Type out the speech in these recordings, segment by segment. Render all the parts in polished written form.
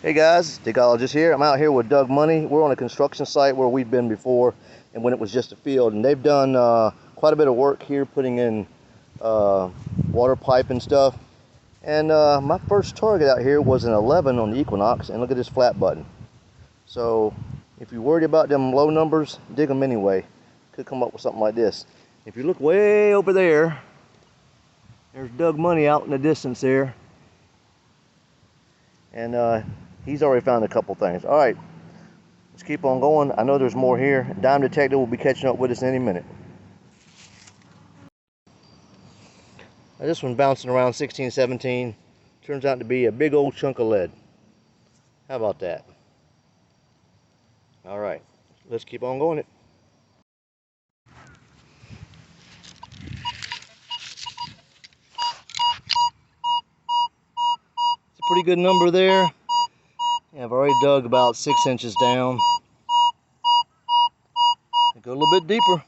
Hey guys, Digologist here. I'm out here with Doug Money. We're on a construction site where we've been before and when it was just a field. And they've done quite a bit of work here putting in water pipe and stuff. And my first target out here was an 11 on the Equinox, and look at this flat button. So if you're worried about them low numbers, dig them anyway. Could come up with something like this. If you look way over there, there's Doug Money out in the distance there. And he's already found a couple things. All right, let's keep on going. I know there's more here. Dime Detective will be catching up with us in any minute. Now, this one's bouncing around 16, 17. Turns out to be a big old chunk of lead. How about that? All right, let's keep on going it. It's a pretty good number there. Yeah, I've already dug about 6 inches down. Go a little bit deeper.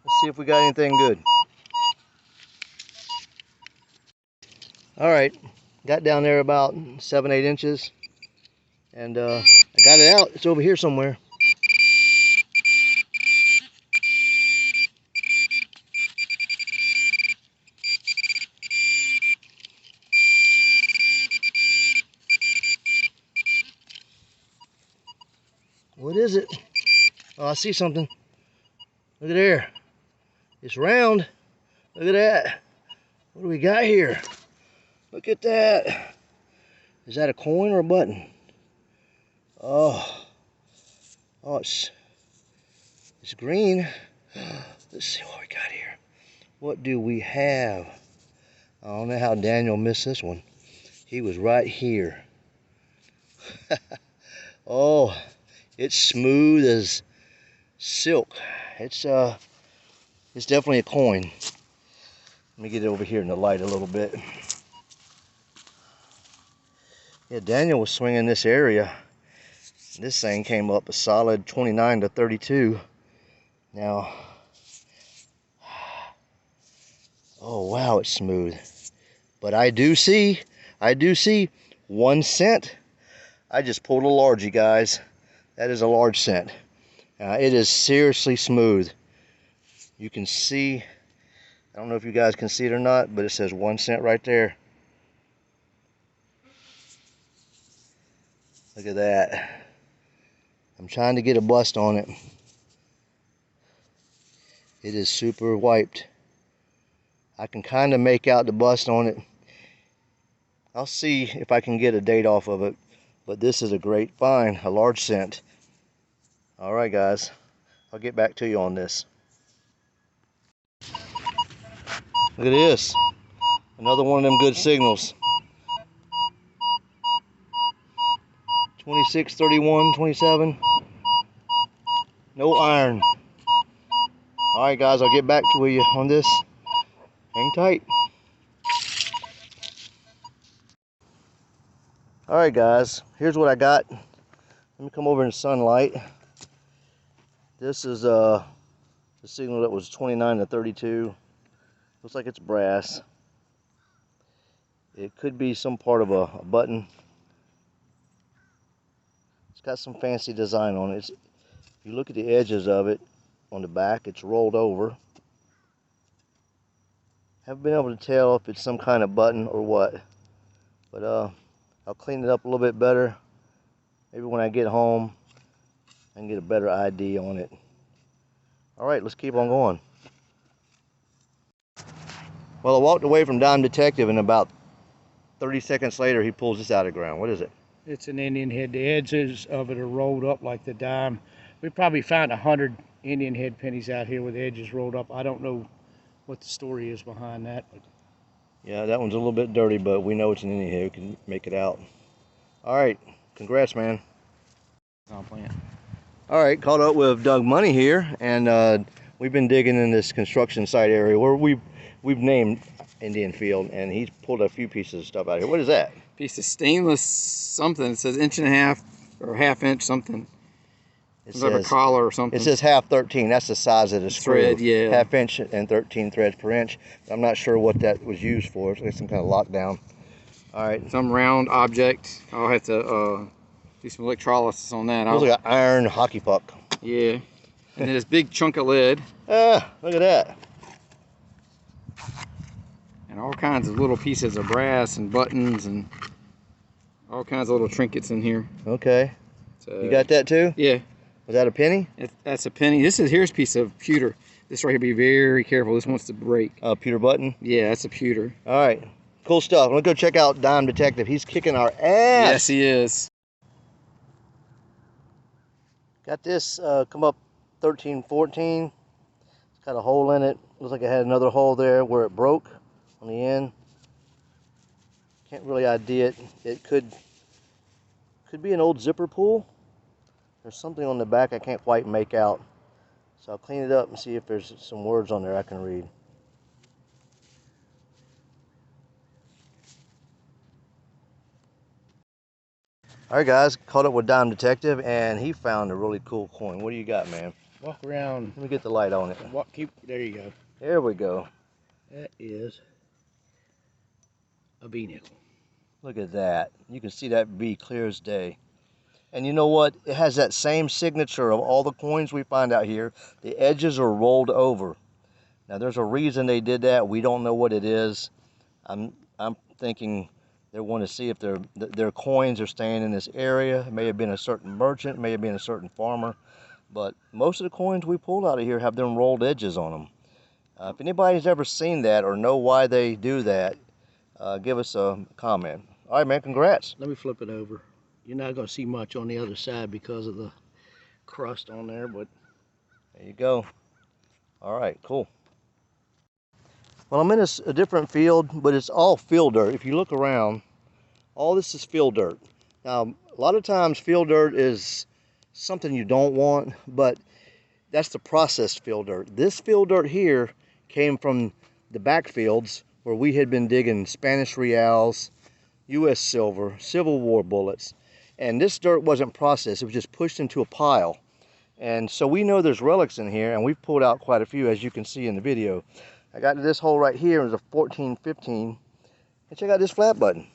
Let's see if we got anything good. All right, got down there about 7, 8 inches. And I got it out. It's over here somewhere. What is it? Oh, I see something. Look at there. It's round. Look at that. What do we got here? Look at that. Is that a coin or a button? Oh, it's green. Let's see what we got here. What do we have? I don't know how Daniel missed this one. He was right here. Oh, it's smooth as silk. It's definitely a coin. Let me get it over here in the light a little bit. Yeah, Daniel was swinging this area. This thing came up a solid 29 to 32. Now, oh wow, it's smooth. But I do see 1 cent. I just pulled a largie, guys. That is a large cent. It is seriously smooth. You can see, I don't know if you guys can see it or not, but it says 1 cent right there. Look at that. I'm trying to get a bust on it. It is super wiped. I can kind of make out the bust on it. I'll see if I can get a date off of it. But this is a great find, a large cent. All right, guys. I'll get back to you on this. Look at this. Another one of them good signals. 26, 31, 27. No iron. All right, guys, I'll get back to you on this. Hang tight. All right, guys, here's what I got. Let me come over in the sunlight. This is the signal that was 29 to 32. Looks like it's brass. It could be some part of a button. It's got some fancy design on it. If you look at the edges of it on the back, it's rolled over. Haven't been able to tell if it's some kind of button or what, but I'll clean it up a little bit better. Maybe when I get home, I can get a better ID on it. All right, let's keep on going. Well, I walked away from Dime Detective, and about 30 seconds later, he pulls this out of the ground. What is it? It's an Indian head. The edges of it are rolled up like the dime. We probably found 100 Indian head pennies out here with the edges rolled up. I don't know what the story is behind that. But yeah, that one's a little bit dirty, but we know it's an Indian head. We can make it out. All right, congrats, man. All right, caught up with Doug Money here, and we've been digging in this construction site area where we've named Indian Field, and he's pulled a few pieces of stuff out here. What is that? Piece of stainless something. It says 1.5 inch or 1/2 inch something. It says a collar or something. It says half 13. That's the size of the thread, screw. yeah. 1/2 inch and 13 threads per inch. I'm not sure what that was used for. It's like some kind of lockdown. All right. Some round object. I'll have to Do some electrolysis on that. Looks like an iron hockey puck. Yeah. And then this big chunk of lead. Ah, look at that. And all kinds of little pieces of brass and buttons and all kinds of little trinkets in here. Okay. So, you got that too? Yeah. Was that a penny? That's a penny. Here's a piece of pewter. This right here, be very careful. This wants to break. Pewter button? Yeah, that's a pewter. All right. Cool stuff. Let's go check out Dime Detective. He's kicking our ass. Yes, he is. Got this come up 1314. It's got a hole in it. Looks like it had another hole there where it broke on the end. Can't really ID it. It could be an old zipper pull. There's something on the back I can't quite make out. So I'll clean it up and see if there's some words on there I can read. Alright guys, caught up with Dime Detective and he found a really cool coin. What do you got, man? Walk around. Let me get the light on it. There you go. There we go. That is a B nickel. Look at that. You can see that B clear as day. And you know what? It has that same signature of all the coins we find out here. The edges are rolled over. Now there's a reason they did that. We don't know what it is. I'm thinking they want to see if their coins are staying in this area. It may have been a certain merchant, may have been a certain farmer. But most of the coins we pulled out of here have them rolled edges on them. If anybody's ever seen that or know why they do that, give us a comment. All right, man, congrats. Let me flip it over. You're not going to see much on the other side because of the crust on there, but there you go. All right, cool. Well, I'm in a different field, but it's all field dirt. If you look around, all this is field dirt. Now, a lot of times field dirt is something you don't want, but that's the processed field dirt. This field dirt here came from the back fields where we had been digging Spanish reals, U.S. silver, Civil War bullets, and this dirt wasn't processed. It was just pushed into a pile. And so we know there's relics in here, and we've pulled out quite a few, as you can see in the video. I got to this hole right here. It was a 1415. And check out this flat button.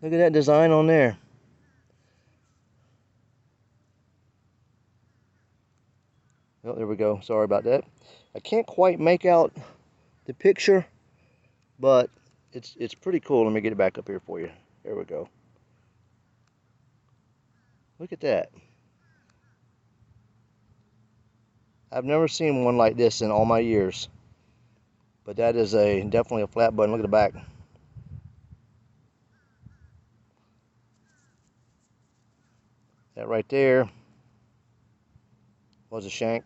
Look at that design on there. Oh, there we go. Sorry about that. I can't quite make out the picture, but it's pretty cool. Let me get it back up here for you. There we go. Look at that. I've never seen one like this in all my years. But that is definitely a flat button. Look at the back. That right there was a shank.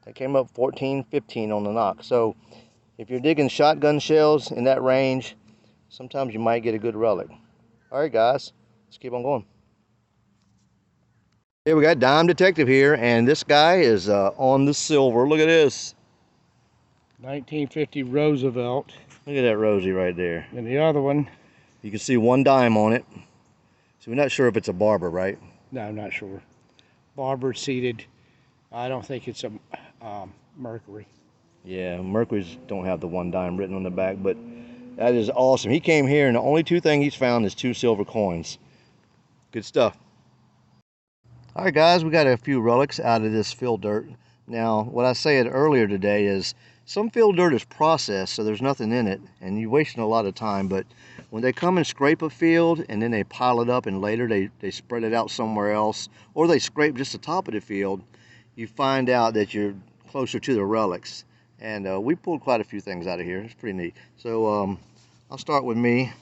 That came up 14-15 on the knock. So if you're digging shotgun shells in that range, sometimes you might get a good relic. All right, guys, let's keep on going. Here we got Dime Detective here, and this guy is on the silver. Look at this. 1950 Roosevelt. Look at that Rosie right there. And the other one, you can see one dime on it. So we're not sure if it's a barber, right? no, I'm not sure. Barber seated. I don't think it's a Mercury. Yeah, Mercury's don't have the one dime written on the back, but that is awesome. He came here, and the only two things he's found is 2 silver coins. Good stuff. All right, guys, we got a few relics out of this field dirt. Now, what I said earlier today is some field dirt is processed, so there's nothing in it, and you're wasting a lot of time. But when they come and scrape a field, and then they pile it up, and later they spread it out somewhere else, or they scrape just the top of the field, you find out that you're closer to the relics. And we pulled quite a few things out of here. It's pretty neat. So I'll start with me.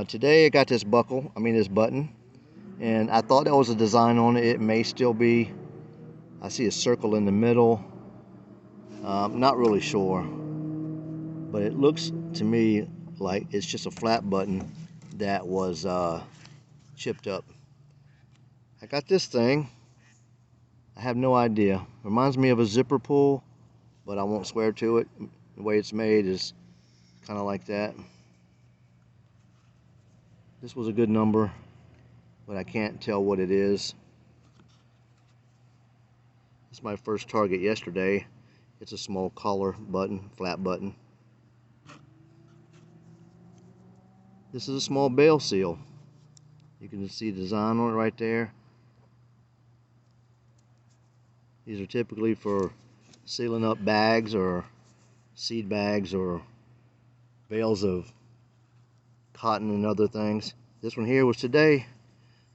Today I got this this button. And I thought that was a design on it. It may still be. I see a circle in the middle. Not really sure. But it looks to me like it's just a flat button that was chipped up. I got this thing. I have no idea. Reminds me of a zipper pull, but I won't swear to it. The way it's made is kind of like that. This was a good number, but I can't tell what it is. It's my first target yesterday. It's a small collar button, flat button. This is a small bale seal. You can see the design on it right there. These are typically for sealing up bags or seed bags or bales of cotton and other things. This one here was today.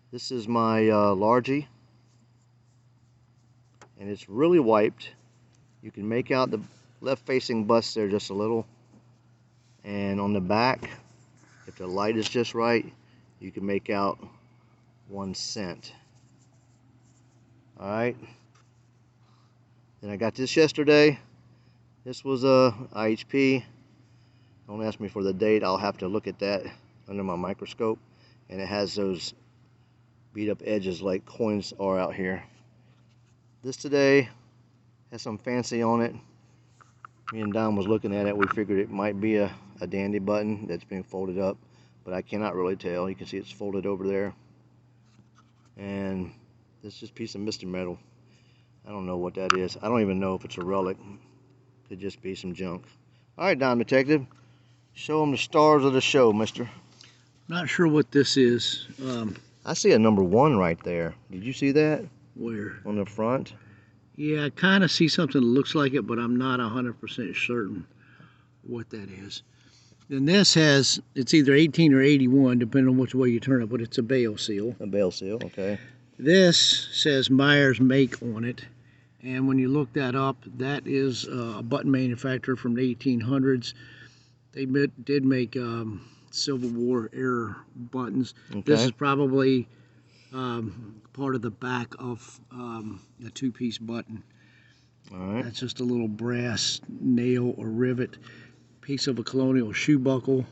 This is my largie, and it's really wiped. You can make out the left facing bust there just a little, and on the back, if the light is just right, you can make out 1 cent. Alright, then I got this yesterday. This was a IHP. Don't ask me for the date, I'll have to look at that under my microscope. And it has those beat up edges like coins are out here. This today has some fancy on it. Me and Don was looking at it, we figured it might be a dandy button that's been folded up, but I cannot really tell. You can see it's folded over there. And this is just a piece of Mr. Metal. I don't know what that is. I don't even know if it's a relic. Could just be some junk. Alright, Don Detective. Show them the stars of the show, mister. Not sure what this is. I see a number 1 right there. Did you see that? Where? On the front? Yeah, I kind of see something that looks like it, but I'm not 100% certain what that is. And this has, it's either 18 or 81, depending on which way you turn it, but it's a bale seal. A bale seal, okay. This says Myers make on it. And when you look that up, that is a button manufacturer from the 1800s. They did make Civil War era buttons. Okay. This is probably part of the back of a two-piece button. All right. That's just a little brass nail or rivet. Piece of a colonial shoe buckle.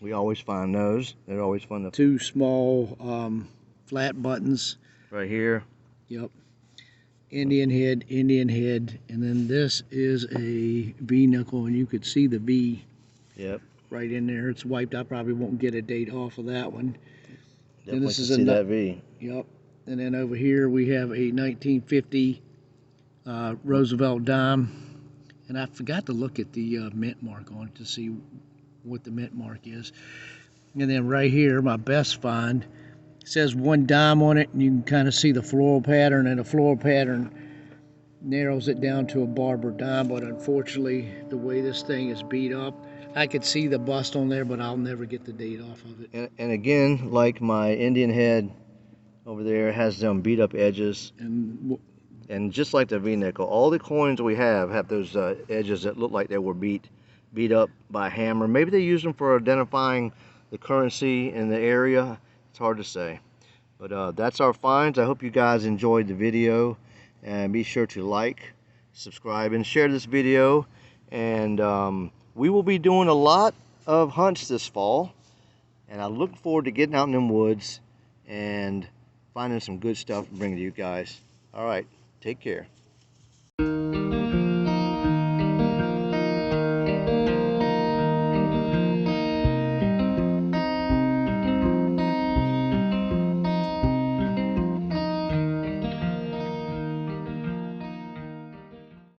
We always find those. They're always fun to... 2 small flat buttons. Right here. Yep. Indian head, and then this is a V nickel, and you could see the V. Yep. Right in there. It's wiped. I probably won't get a date off of that one. Definitely And this is can see that V. Yep. And then over here we have a 1950 Roosevelt dime. And I forgot to look at the mint mark on it to see what the mint mark is. And then right here, my best find, it says 1 dime on it, and you can kind of see the floral pattern, and the floral pattern narrows it down to a barber dime. But unfortunately, the way this thing is beat up, I could see the bust on there, but I'll never get the date off of it. And again, like my Indian head over there, has them beat up edges. And just like the V-nickel, all the coins we have those edges that look like they were beat up by a hammer. Maybe they use them for identifying the currency in the area. It's hard to say. But that's our finds. I hope you guys enjoyed the video. And be sure to like, subscribe, and share this video. And we will be doing a lot of hunts this fall. And I look forward to getting out in them woods and finding some good stuff to bring to you guys. All right. Take care.